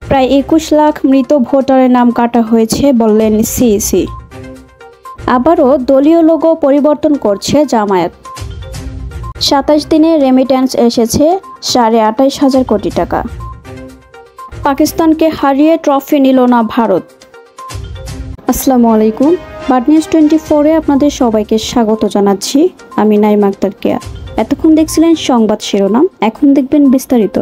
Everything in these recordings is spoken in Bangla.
প্রায় ২১ লাখ মৃত ভোটারের নাম কাটা হয়েছে বললেন সিইসি। আবারও দলীয় লোগো পরিবর্তন করছে জামায়াত। ২৭ দিনে রেমিট্যান্স এসেছে ২৮,৫০০ কোটি টাকা। পাকিস্তানকে হারিয়ে ট্রফি নিল না ভারত। আসসালামু আলাইকুম, বার্ড নিউজ 24-এ আপনাদের সবাইকে স্বাগত জানাচ্ছি। আমি নাইমা আক্তার কেয়া। এতক্ষণ দেখছিলেন সংবাদ শিরোনাম, এখন দেখবেন বিস্তারিত।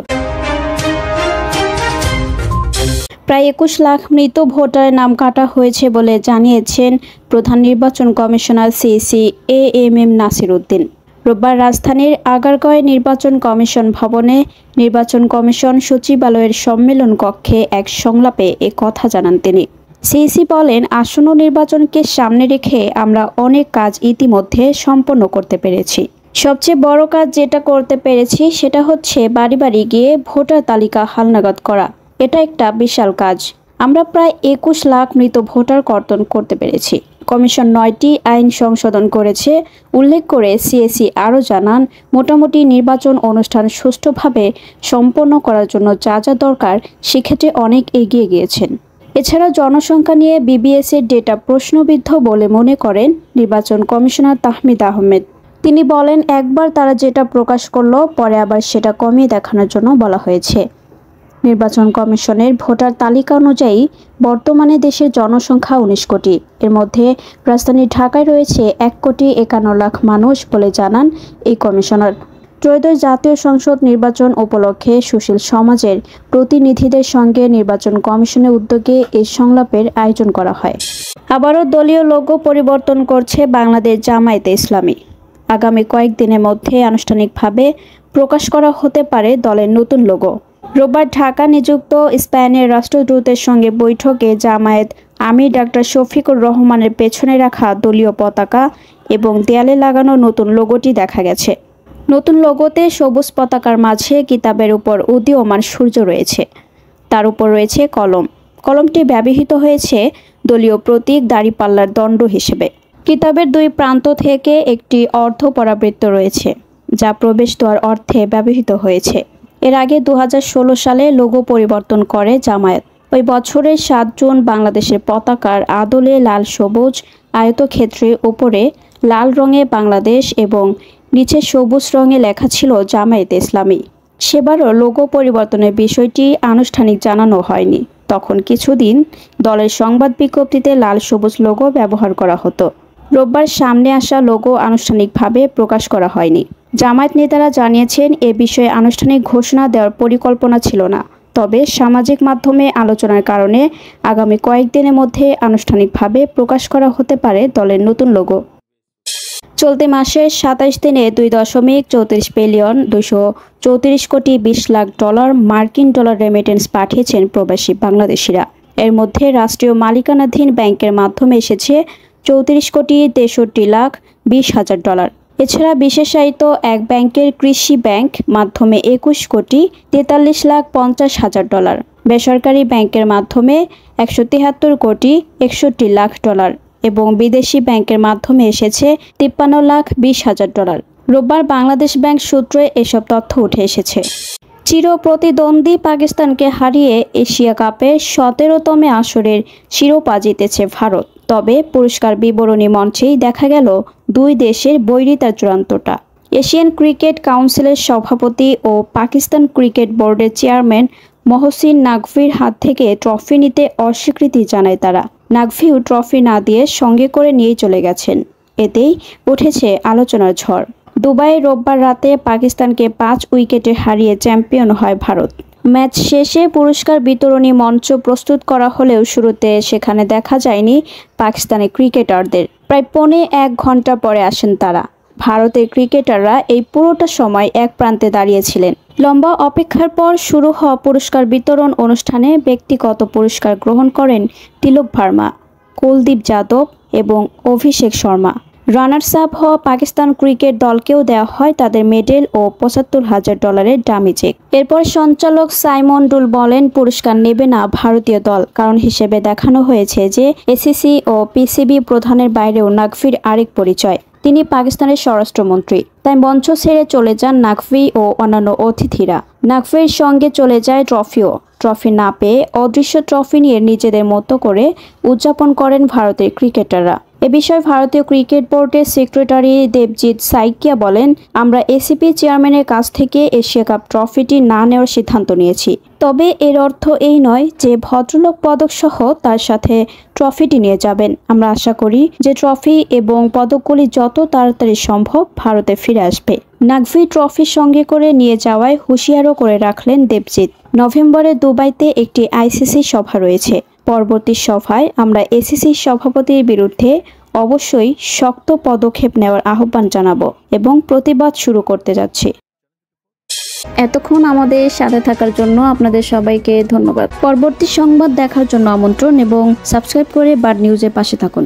প্রায় ২১ লাখ মৃত ভোটারের নাম কাটা হয়েছে বলে জানিয়েছেন প্রধান নির্বাচন commissioner CEC AMM Nasir Uddin. রোববার রাজধানীর আগারগাঁওয়ে নির্বাচন কমিশন ভবনে নির্বাচন কমিশন সচিবালয়ের সম্মেলন কক্ষে এক সংলাপে এ কথা জানান তিনি। সিইসি বলেন, আসন্ন নির্বাচনকে সামনে রেখে আমরা অনেক কাজ ইতিমধ্যে সম্পন্ন করতে পেরেছি। সবচেয়ে বড় কাজ যেটা করতে পেরেছি সেটা হচ্ছে বাড়ি বাড়ি গিয়ে ভোটার তালিকা হালনাগাদ করা। এটা একটা বিশাল কাজ। আমরা প্রায় ২১ লাখ মৃত ভোটার কর্তন করতে পেরেছি। কমিশন ৯টি আইন সংশোধন করেছে উল্লেখ করে সিএসি আরও জানান, মোটামুটি নির্বাচন অনুষ্ঠান সুষ্ঠুভাবে সম্পন্ন করার জন্য যা যা দরকার সেক্ষেত্রে অনেক এগিয়ে গিয়েছেন। এছাড়া জনসংখ্যা নিয়ে বিবিএসের ডেটা প্রশ্নবিদ্ধ বলে মনে করেন নির্বাচন কমিশনার তাহমিদ আহমেদ। তিনি বলেন, একবার তারা যেটা প্রকাশ করলো পরে আবার সেটা কমিয়ে দেখানোর জন্য বলা হয়েছে। নির্বাচন কমিশনের ভোটার তালিকা অনুযায়ী বর্তমানে দেশের জনসংখ্যা ১৯ কোটি। এর মধ্যে রাজধানী ঢাকায় রয়েছে ১,৫১,০০,০০০ মানুষ বলে জানান এই কমিশনার। ত্রয়োদশ জাতীয় সংসদ নির্বাচন উপলক্ষে সুশীল সমাজের প্রতিনিধিদের সঙ্গে নির্বাচন কমিশনের উদ্যোগে এই সংলাপের আয়োজন করা হয়। আবারও দলীয় লোগো পরিবর্তন করছে বাংলাদেশ জামায়াতে ইসলামী। আগামী কয়েকদিনের মধ্যে আনুষ্ঠানিকভাবে প্রকাশ করা হতে পারে দলের নতুন লোগো। রোববার ঢাকা নিযুক্ত স্পেনের রাষ্ট্রদূতের সঙ্গে বৈঠকে জামায়াত আমির ডাক্তার শফিকুর রহমানের পেছনে রাখা দলীয় পতাকা এবং দেয়ালে লাগানো নতুন লোগোটি দেখা গেছে। নতুন লোগোতে সবুজ পতাকার মাঝে কিতাবের উপর উদীয়মান সূর্য রয়েছে, তার উপর রয়েছে কলম। কলমটি ব্যবহৃত হয়েছে দলীয় প্রতীক দাঁড়িপাল্লার দণ্ড হিসেবে। কিতাবের দুই প্রান্ত থেকে একটি অর্ধ পরাবৃত্ত রয়েছে, যা প্রবেশদ্বার অর্থে ব্যবহৃত হয়েছে। এর আগে ২০১৬ সালে লোগো পরিবর্তন করে জামায়াত। ওই বছরের ৭ জুন বাংলাদেশের পতাকার আদলে লাল সবুজ আয়তক্ষেত্রে ওপরে লাল রঙে বাংলাদেশ এবং নিচে সবুজ রঙে লেখা ছিল জামায়াতে ইসলামী। সেবারও লোগো পরিবর্তনের বিষয়টি আনুষ্ঠানিক জানানো হয়নি। তখন কিছুদিন দলের সংবাদ বিজ্ঞপ্তিতে লাল সবুজ লোগো ব্যবহার করা হতো। রোববার সামনে আসা লোগো আনুষ্ঠানিকভাবে প্রকাশ করা হয়নি। জামায়াত নেতারা জানিয়েছেন, এ বিষয়ে আনুষ্ঠানিক ঘোষণা দেওয়ার পরিকল্পনা ছিল না। তবে সামাজিক মাধ্যমে আলোচনার কারণে আগামী কয়েকদিনের মধ্যে আনুষ্ঠানিকভাবে প্রকাশ করা হতে পারে দলের নতুন লোগো। চলতি মাসের ২৭ দিনে $২.৩৪ বিলিয়ন $২34,২০,০০,০০০ মার্কিন ডলার রেমিটেন্স পাঠিয়েছেন প্রবাসী বাংলাদেশিরা। এর মধ্যে রাষ্ট্রীয় মালিকানাধীন ব্যাংকের মাধ্যমে এসেছে $34,63,20,০০০। এছাড়া বিশেষায়িত এক ব্যাংকের কৃষি ব্যাংক মাধ্যমে $২১,৪৫,০০,০০০, বেসরকারি ব্যাংকের মাধ্যমে $১৭৩,৬১,০০,০০০ এবং বিদেশি ব্যাংকের মাধ্যমে এসেছে $৫৩,২০,০০০। রোববার বাংলাদেশ ব্যাংক সূত্রে এসব তথ্য উঠে এসেছে। চিরপ্রতিদ্বন্দ্বী পাকিস্তানকে হারিয়ে এশিয়া কাপের ১৭তম আসরের শিরোপা জিতেছে ভারত। তবে পুরস্কার বিবরণী মঞ্চেই দেখা গেল দুই দেশের বৈরিতার চূড়ান্তটা। এশিয়ান ক্রিকেট কাউন্সিলের সভাপতি ও পাকিস্তান ক্রিকেট বোর্ডের চেয়ারম্যান মহসিন নাকভির হাত থেকে ট্রফি নিতে অস্বীকৃতি জানায় তারা। নাকভিও ট্রফি না দিয়ে সঙ্গে করে নিয়ে চলে গেছেন। এতেই উঠেছে আলোচনার ঝড়। দুবাইয়ে রোববার রাতে পাকিস্তানকে ৫ উইকেটে হারিয়ে চ্যাম্পিয়ন হয় ভারত। ম্যাচ শেষে পুরস্কার বিতরণী মঞ্চ প্রস্তুত করা হলেও শুরুতে সেখানে দেখা যায়নি পাকিস্তানি ক্রিকেটারদের। প্রায় ১.৫ ঘন্টা পরে আসেন তারা। ভারতের ক্রিকেটাররা এই পুরোটা সময় এক প্রান্তে দাঁড়িয়েছিলেন। লম্বা অপেক্ষার পর শুরু হওয়া পুরস্কার বিতরণ অনুষ্ঠানে ব্যক্তিগত পুরস্কার গ্রহণ করেন তিলক ভার্মা, কুলদীপ যাদব এবং অভিষেক শর্মা। রানার্স আপ হওয়া পাকিস্তান ক্রিকেট দলকেও দেওয়া হয় তাদের মেডেল ও $৭৫,০০০ ডামি চেক। এরপর সঞ্চালক সাইমন ডুল বলেন, পুরস্কার নেবে না ভারতীয় দল। কারণ হিসেবে দেখানো হয়েছে যে এসিসি ও পিসিবি প্রধানের বাইরেও নাকভির আরেক পরিচয়। তিনি পাকিস্তানের স্বরাষ্ট্রমন্ত্রী। তাই মঞ্চ ছেড়ে চলে যান নাকভি ও অন্যান্য অতিথিরা। নাকভির সঙ্গে চলে যায় ট্রফিও। ট্রফি না পেয়ে অদৃশ্য ট্রফি নিয়ে নিজেদের মতো করে উদযাপন করেন ভারতের ক্রিকেটাররা। এ বিষয়ে ভারতীয় ক্রিকেট বোর্ডের সেক্রেটারি দেবজিৎ সাইকিয়া বলেন, আমরা এসিপি চেয়ারম্যানের কাছ থেকে এশিয়া কাপ ট্রফিটি না নেওয়ার সিদ্ধান্ত নিয়েছি। তবে এর অর্থ এই নয় যে ভদ্রলোক পদক সহ তার সাথে ট্রফিটি নিয়ে যাবেন। আমরা আশা করি যে ট্রফি এবং পদকগুলি যত তাড়াতাড়ি সম্ভব ভারতে ফিরে আসবে। নাকভি ট্রফি সঙ্গে করে নিয়ে যাওয়ায় হুঁশিয়ারও করে রাখলেন দেবজিৎ। নভেম্বরে দুবাইতে একটি আইসিসি সভা রয়েছে। পরবর্তী সভায় আমরা এসিসি সভাপতির বিরুদ্ধে অবশ্যই শক্ত পদক্ষেপ নেওয়ার আহ্বান জানাবো এবং প্রতিবাদ শুরু করতে যাচ্ছি। এতক্ষণ আমাদের সাথে থাকার জন্য আপনাদের সবাইকে ধন্যবাদ। পরবর্তী সংবাদ দেখার জন্য আমন্ত্রণ এবং সাবস্ক্রাইব করে বার্ড নিউজের পাশে থাকুন।